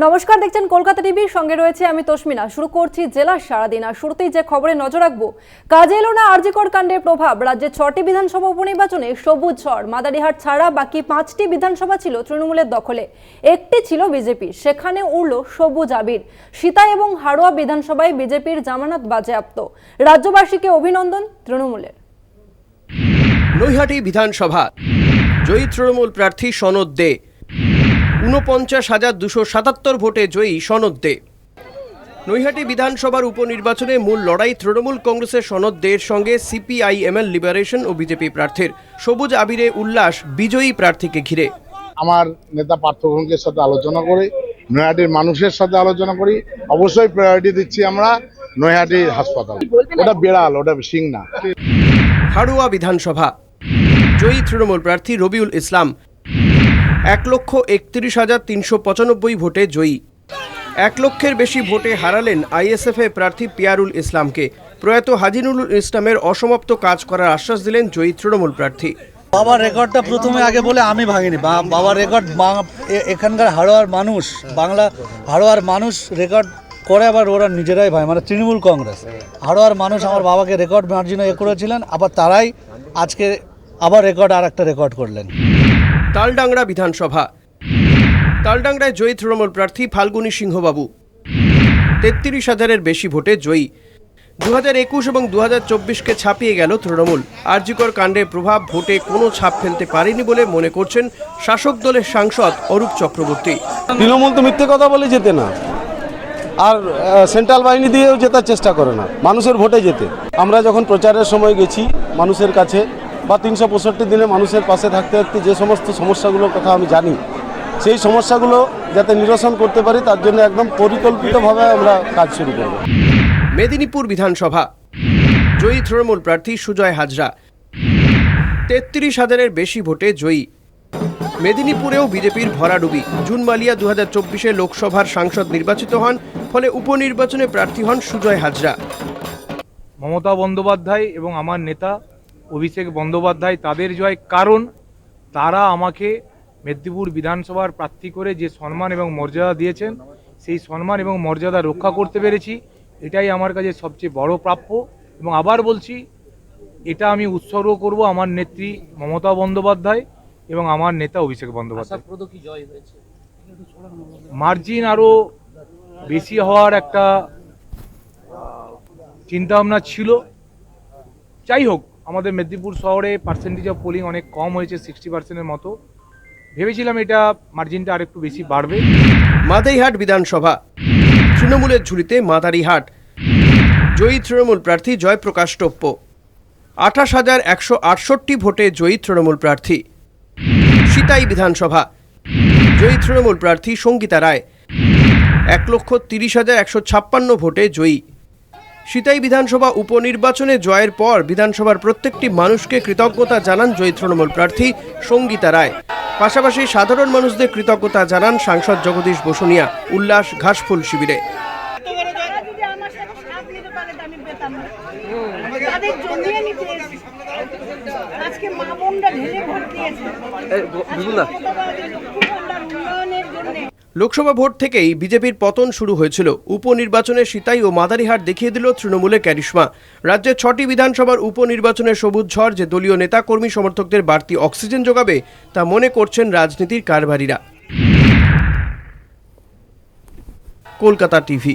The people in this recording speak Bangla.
নমস্কার, দেখছেন কলকাতা টিভির সঙ্গে রয়েছে আমি তস্মিনা। শুরু করছি জেলার সারাদিন। আর শুরুতেই যে খবরে নজর রাখবো, কাজে এলো না আরজিকর কাণ্ডের প্রভাব। রাজ্যের 6টি বিধানসভা উপনির্বাচনে সবুজ ঝড়। মাদারিহাট ছাড়া বাকি 5টি বিধানসভা ছিল তৃণমূলের দখলে, একটি ছিল বিজেপির, সেখানে উড়ল সবুজ আবির। সিতাই এবং হাড়োয়া বিধানসভায় বিজেপির জামানত বাজেয়াপ্ত। রাজ্যবাসীকে অভিনন্দন তৃণমূলের। নৈহাটি বিধানসভা জয়ী তৃণমূল প্রার্থী সনদ দে। 49,277 ভোটে জয়ী সনদ দে। নৈহাটি বিধানসভার উপনির্বাচনে মূল লড়াই তৃণমূল কংগ্রেসের সনদ দের সঙ্গে সিপিআইএমএল লিবারেশন ও বিজেপি প্রার্থীর। সবুজ আবিরে উল্লাস বিজয়ী প্রার্থীকে ঘিরে। আমার নেতা পার্থ ভৌমিকের সাথে আলোচনা করি, নৈহাটির মানুষের সাথে আলোচনা করি। অবশ্যই প্রায়োরিটি দিচ্ছি আমরা নৈহাটির হাসপাতাল। ওটা বেড়াল, ওটা সিং না। হাড়োয়া বিধানসভা জয়ী তৃণমূল প্রার্থী রবিউল ইসলাম 1,31,395 ভোটে জয়ী। 1 লক্ষের বেশি ভোটে হারালেন আইএসএফ প্রার্থী পিয়ারুল ইসলামকে। প্রয়াত হাজিনুল ইসলামের অসমাপ্ত কাজ করার আশ্বাস দিলেন জয়ী তৃণমূল প্রার্থী। বাবার রেকর্ডটা প্রথমে আগে বলে আমি ভাঙিনি। বাবার রেকর্ড এখানকার হাড়োয়ার মানুষ, বাংলা হাড়োয়ার মানুষ রেকর্ড করে, আবার ওরা নিজেরাই ভাই, মানে তৃণমূল কংগ্রেস হাড়োয়ার মানুষ আমার বাবাকে রেকর্ড মার্জিনে করেছিলেন, আবার তারাই আজকে আবার রেকর্ড আর একটা রেকর্ড করলেন। তালডাংরা বিধানসভা তালডাংরায় জয়ী তৃণমূল প্রার্থী ফাল্গুনী সিংহবাবু 33,000-এর বেশি ভোটে জয়ী। 2021 এবং 2024কে ছাপিয়ে গেল তৃণমূল। আরজিকর কাণ্ডের প্রভাব ভোটে কোনো ছাপ ফেলতে পারেনি বলে মনে করছেন শাসক দলের সাংসদ অরূপ চক্রবর্তী। তৃণমূল তো মিথ্যে কথা বলে যেতে না, আর সেন্ট্রাল বাহিনী দিয়েও জেতার চেষ্টা করে না, মানুষের ভোটে যেতে। আমরা যখন প্রচারের সময় গেছি মানুষের কাছে, বা 365 দিনে মানুষের পাশে থাকতে থাকতে যে সমস্ত সমস্যাগুলোর কথা আমি জানি, সেই সমস্যাগুলো যাতে নিরসন করতে পারি তার জন্য একদম পরিকল্পিতভাবে আমরা কাজ শুরু করব। মেদিনীপুর বিধানসভা জয়ী তৃণমূল প্রার্থী সুজয় হাজরা 33,000-এর বেশি ভোটে জয়ী। মেদিনীপুরেও বিজেপির ভরাডুবি। জুন মালিয়া 2024-এ লোকসভার সাংসদ নির্বাচিত হন, ফলে উপনির্বাচনে প্রার্থী হন সুজয় হাজরা। মমতা বন্দ্যোপাধ্যায় এবং আমার নেতা অভিষেক বন্দ্যোপাধ্যায় তাদের জয়, কারণ তারা আমাকে মেদিনীপুর বিধানসভার প্রার্থী করে যে সম্মান এবং মর্যাদা দিয়েছেন, সেই সম্মান এবং মর্যাদা রক্ষা করতে পেরেছি। এটাই আমার কাছে সবচেয়ে বড় প্রাপ্য। এবং আবার বলছি, এটা আমি উৎসর্গ করব আমার নেত্রী মমতা বন্দ্যোপাধ্যায় এবং আমার নেতা অভিষেক বন্দ্যোপাধ্যায়। মার্জিন আরও বেশি হওয়ার একটা চিন্তাভাবনা ছিল। যাই হোক, আমাদের মেদিনীপুর শহরে পার্সেন্টেজ অফ পোলিং অনেক কম হয়েছে, 60%-এর মতো। ভেবেছিলাম এটা মার্জিনটা আরেকটু বেশি বাড়বে। মাদারিহাট বিধানসভা তৃণমূলের ঝুলিতে মাদারিহাট জয়ী তৃণমূল প্রার্থী জয়প্রকাশ টোপ্প 28,168 ভোটে জয়ী তৃণমূল প্রার্থী। সিতাই বিধানসভা জয়ী তৃণমূল প্রার্থী সঙ্গীতা রায় 1,30,156 ভোটে জয়ী। সিতাই বিধানসভা উপনির্বাচনে জয়ের পর বিধানসভার প্রত্যেকটি মানুষকে কৃতজ্ঞতা জানান জয়ী তৃণমূল প্রার্থী সঙ্গীতা রায়। পাশাপাশি সাধারণ মানুষদের কৃতজ্ঞতা জানান সাংসদ জগদীশ বসুনিয়া। উল্লাস ঘাসফুল শিবিরে। লোকসভা ভোট থেকেই বিজেপির পতন শুরু হয়েছিল। উপনির্বাচনে সিতাই ও মাদারিহাট দেখিয়ে দিল তৃণমূলের ক্যারিশমা। রাজ্যের 6টি বিধানসভার উপনির্বাচনের সবুজ ঝড় যে দলীয় নেতা কর্মী সমর্থকদের বাড়তি অক্সিজেন যোগাবে তা মনে করছেন রাজনীতির কারবারিরা। কলকাতা টিভি।